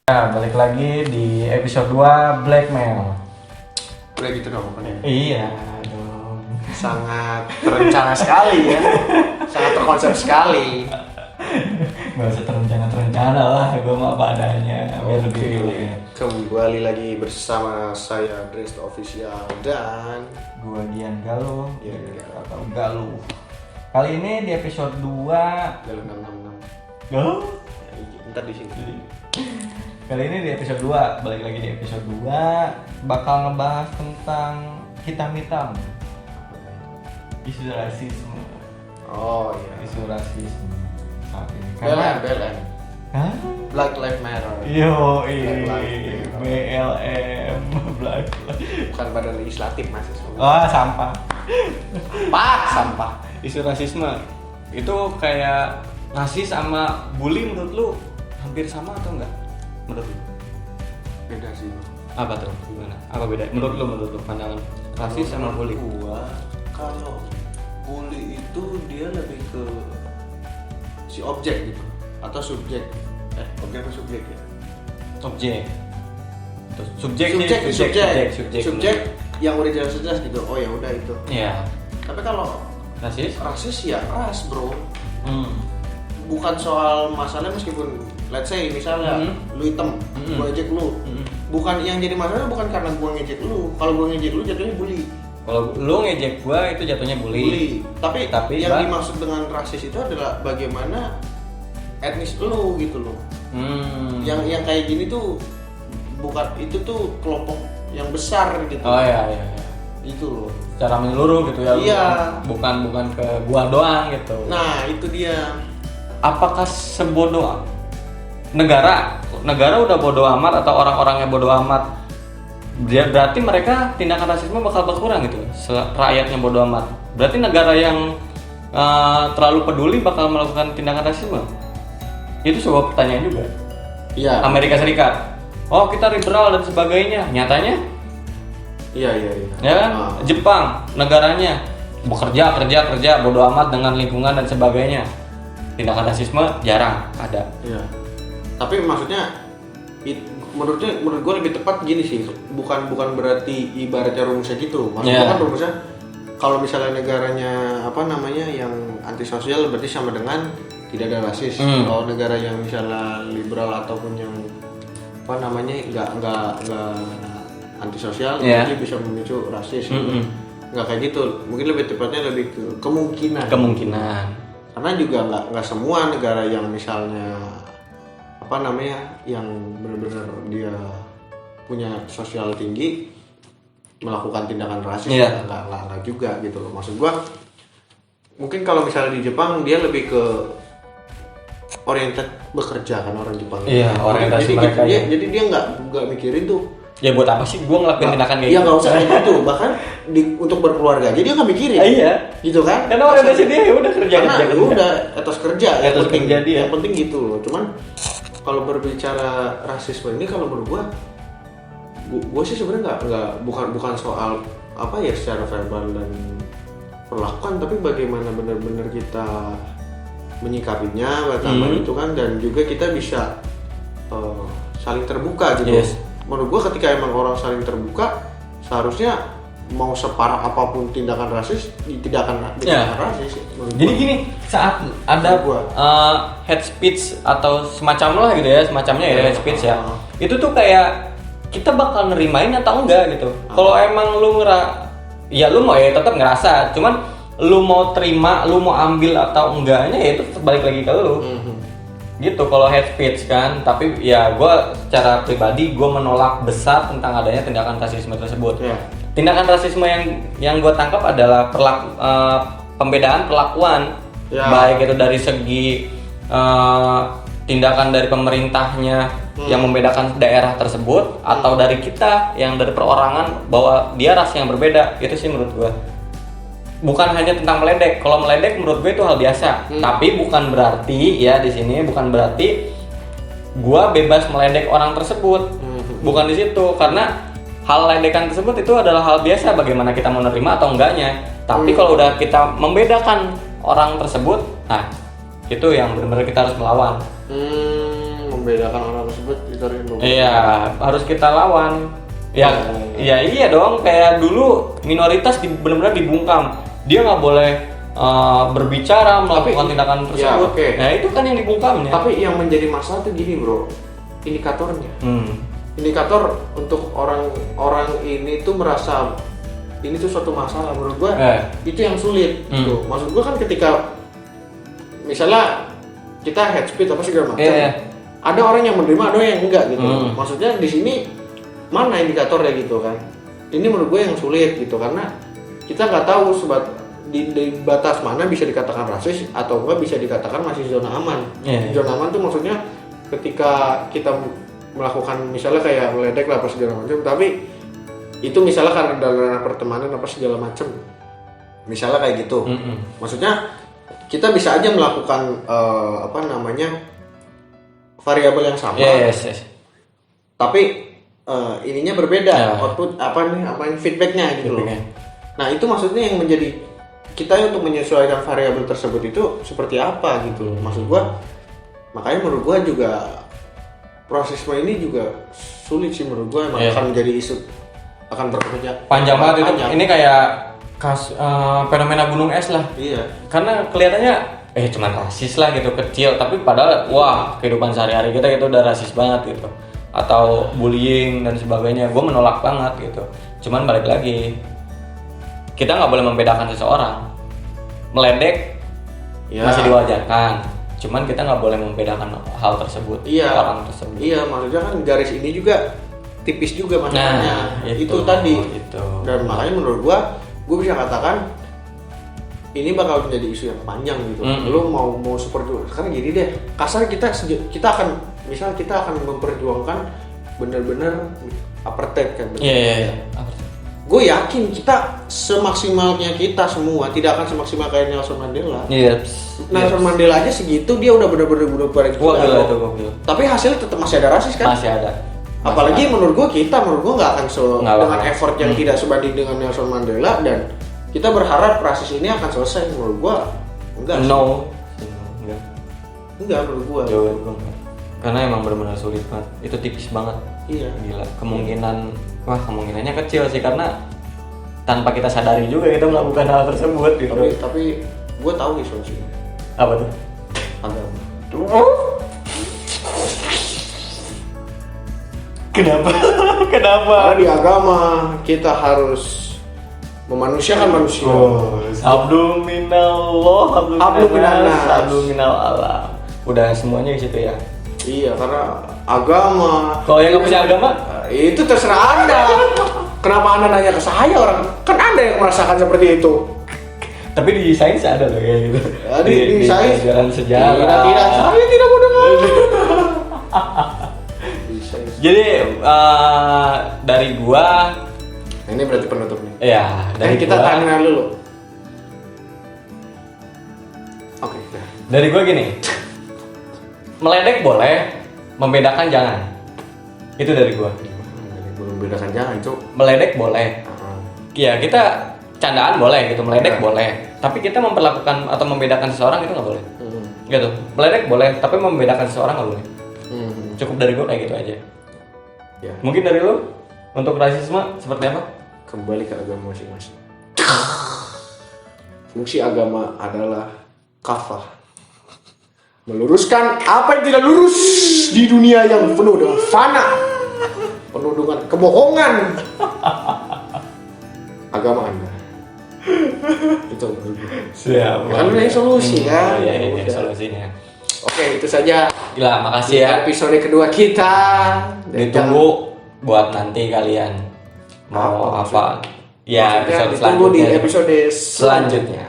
Nah, balik lagi di episode 2 Blackmail. Udah gitu dong kan ya? Iya dong. Sangat terencana sekali ya. Sangat terkonsep sekali. Gak usah terencana lah, gue mau apa adanya. Biar lebih relate. Kembali lagi bersama saya Dressed Official dan Gue Dian Galuh, Dian Galuh. atau Galuh. Kali ini di episode 2 Galuh 666. Galuh. Ntar di sini. Kali ini di episode 2, balik lagi di episode 2 bakal ngebahas tentang hitam-hitam, isu rasisme. Oh iya. Isu rasisme saat ini. BLM. Hah? Black Lives Matter. Yo, Black Lives Matter. BLM, Black. Bukan badan legislatif mas. Oh, sampah. Sampah. Isu rasisme itu kayak rasis sama bully, menurut lu hampir sama atau enggak? Menurut lu? Beda sih. Apa tuh? Gimana? Apa beda? Menurut lu pandangan rasis sama bully? Gua kalau bully itu dia lebih ke si objek gitu atau subjek. Objek atau subjek ya? Objek. Terus subjek subjek yang udah jelas-jelas gitu. Oh ya udah itu. Iya. Tapi kalau Rasis? rasis ya ras bro. Hmm. Bukan soal masalah meskipun let's say misalnya lu hitam, gua ngejek lu. Bukan yang jadi masalah bukan karena gua ngejek lu. Kalau gua ngejek lu jatuhnya bully. Kalau lu ngejek gua itu jatuhnya bully. Tapi yang dimaksud dengan rasis itu adalah bagaimana etnis lu gitu loh. Yang kayak gini tuh bukan itu tuh kelompok yang besar gitu. Oh iya. Itu loh. Cara menyeluruh gitu ya. Iya. Bukan ke gua doang gitu. Nah, itu dia. Apakah sebodoh negara udah bodoh amat atau orang-orangnya bodoh amat? Dia berarti mereka tindakan rasisme bakal berkurang gitu. Rakyatnya bodoh amat. Berarti negara yang terlalu peduli bakal melakukan tindakan rasisme. Itu sebuah pertanyaan juga. Iya. Amerika Serikat. Oh, kita liberal dan sebagainya. Nyatanya Iya. ya kan? Jepang negaranya bekerja bodo amat dengan lingkungan dan sebagainya. Tindakan rasisme jarang ada. Iya. Tapi maksudnya menurut gue lebih tepat gini sih. Bukan berarti ibaratnya rumusnya gitu. Maksudnya kan rumusnya kalau misalnya negaranya yang antisosial berarti sama dengan tidak ada rasis. Kalau negara yang misalnya liberal ataupun yang nggak antisosial jadi bisa memicu rasis. Nggak kayak gitu. Mungkin lebih tepatnya lebih ke kemungkinan. Karena juga nggak semua negara yang misalnya yang benar-benar dia punya sosial tinggi melakukan tindakan rasis. Nggak juga gitu loh. Maksud gua mungkin kalau misalnya di Jepang dia lebih ke oriented bekerja kan orang Jepang. Iya, orientasi mereka. Jadi dia nggak mikirin tuh. Ya buat apa sih gue ngelakuin tindakan kayak gitu? Iya nggak usah kayak gitu. Bahkan untuk berkeluarga aja dia nggak mikirin. Iya. Gitu kan? Karena orientasi dia ya udah kerja. Karena udah etos kerja. Etos kerja dia. Yang penting gitu loh. Cuman kalau berbicara rasisme ini kalau menurut gue sih sebenarnya bukan soal secara verbal dan perlakuan, tapi bagaimana benar-benar kita menyikapinya pertama itu kan, dan juga kita bisa saling terbuka gitu. Yes. Menurut gue ketika emang orang saling terbuka, seharusnya mau separah apapun tindakan rasis tidak akan rasis. Jadi gini, saat ada hate speech atau semacamnya hate speech ya, itu tuh kayak kita bakal nerimain atau enggak gitu. Kalau emang lu lu mau tetap ngerasa, cuman lu mau terima, lu mau ambil atau enggaknya ya itu balik lagi ke lu. Gitu kalau hate speech kan. Tapi ya gue secara pribadi gue menolak besar tentang adanya tindakan rasisme tersebut. Tindakan rasisme yang gue tangkap adalah pembedaan perlakuan, baik itu dari segi tindakan dari pemerintahnya yang membedakan daerah tersebut, atau dari kita yang dari perorangan bahwa dia ras yang berbeda. Itu sih menurut gue. Bukan hanya tentang meledek. Kalau meledek menurut gue itu hal biasa. Tapi bukan berarti di sini bukan berarti gue bebas meledek orang tersebut. Bukan di situ, karena hal ledekan tersebut itu adalah hal biasa, bagaimana kita menerima atau enggaknya. Tapi kalau udah kita membedakan orang tersebut, nah Itu yang benar-benar kita harus melawan. Membedakan orang tersebut itu harus Iya, harus kita lawan. Ya, iya dong. Kayak dulu minoritas benar-benar dibungkam. Dia nggak boleh berbicara, melakukan tindakan tersebut. Ya, okay. Nah itu kan yang dibungkamnya. Tapi yang menjadi masalah tuh gini bro, indikatornya. Indikator untuk orang ini tuh merasa ini tuh suatu masalah menurut gua. Itu yang sulit. Gitu. Maksud gua kan ketika misalnya kita head speech apa segala macam, ada orang yang menerima, ada yang enggak gitu. Maksudnya di sini mana indikatornya gitu kan? Ini menurut gue yang sulit gitu karena kita nggak tahu di batas mana bisa dikatakan rasis atau enggak bisa dikatakan masih zona aman. Zona aman tuh maksudnya ketika kita melakukan misalnya kayak meledek lah apa segala macam, tapi itu misalnya karena dalam pertemanan apa segala macam. Misalnya kayak gitu. Maksudnya kita bisa aja melakukan variabel yang sama. Tapi ininya berbeda, output feedbacknya gitu loh. Nah itu maksudnya yang menjadi kita untuk menyesuaikan variabel tersebut itu seperti apa gitu. Maksud gua, makanya menurut gua juga prosesme ini juga sulit sih menurut gua, emang akan menjadi isu, akan panjang banget itu. Ini kayak fenomena gunung es lah. Iya. Karena kelihatannya cuma rasis lah gitu, kecil, tapi padahal wah kehidupan sehari-hari kita itu udah rasis banget gitu. Atau bullying dan sebagainya, gue menolak banget gitu. Cuman balik lagi, kita nggak boleh membedakan seseorang. Meledek masih diwajarkan, cuman kita nggak boleh membedakan hal tersebut, orang tersebut. Iya, maksudnya kan garis ini juga tipis juga masalahnya. Itu tadi. Dan makanya menurut gue bisa katakan ini bakal menjadi isu yang panjang gitu. Lu mau seperti sekarang gini deh, kasar kita akan misal kita akan memperjuangkan benar-benar apartheid kan. Iya. Gue yakin kita semaksimalnya kita semua tidak akan semaksimal kayak Nelson Mandela. Nelson Mandela aja segitu dia udah benar-benar tapi hasilnya tetap masih ada rasis kan? Masih ada. Apalagi menurut gue nggak akan dengan effort yang tidak sebanding dengan Nelson Mandela, dan kita berharap rasis ini akan selesai. Menurut gue enggak. Enggak menurut gue. Karena emang benar-benar sulit banget. Itu tipis banget. Iya. Gila. Kemungkinannya kecil sih karena tanpa kita sadari juga kita melakukan hal tersebut gitu. Tapi gue tahu nih solusinya. Apa tuh? Agama. Kenapa? Karena di agama kita harus memanusiakan manusia. Hablum minallah, hablum minal alam. Udah semuanya di situ ya. Iya, karena agama. Kalau yang nggak punya agama, itu terserah Anda. Kenapa Anda nanya ke saya, orang? Kan Anda yang merasakan seperti itu. Tapi di sains ada loh kayak gitu. Di sains pelajaran sejarah. Tidak, saya tidak mau dengar. Jadi dari gua, ini berarti penutupnya. Iya, dari kita tanya dulu. Oke. Dari gua gini. Meledek boleh, membedakan jangan. Itu dari gua. Membedakan jangan, Cuk. Meledek boleh. Iya, kita candaan boleh gitu, meledek boleh. Tapi kita memperlakukan atau membedakan seseorang itu nggak boleh. Gitu. Meledek boleh, tapi membedakan seseorang nggak boleh. Cukup dari gua kayak gitu aja. Ya. Mungkin dari lu untuk rasisme seperti apa? Kembali ke agama masing-masing. Fungsi agama adalah kafah. Meluruskan apa yang tidak lurus di dunia yang penuh dengan fana, penuh dengan kebohongan. Agama Anda. Itu menurut gue. Siap. Kan ini solusi kan? Iya, solusinya. Oke, itu saja. Gila, makasih ya. Episode kedua kita. Ditunggu buat nanti kalian mau apa? Ya, episode ditunggu selanjutnya. di episode selanjutnya.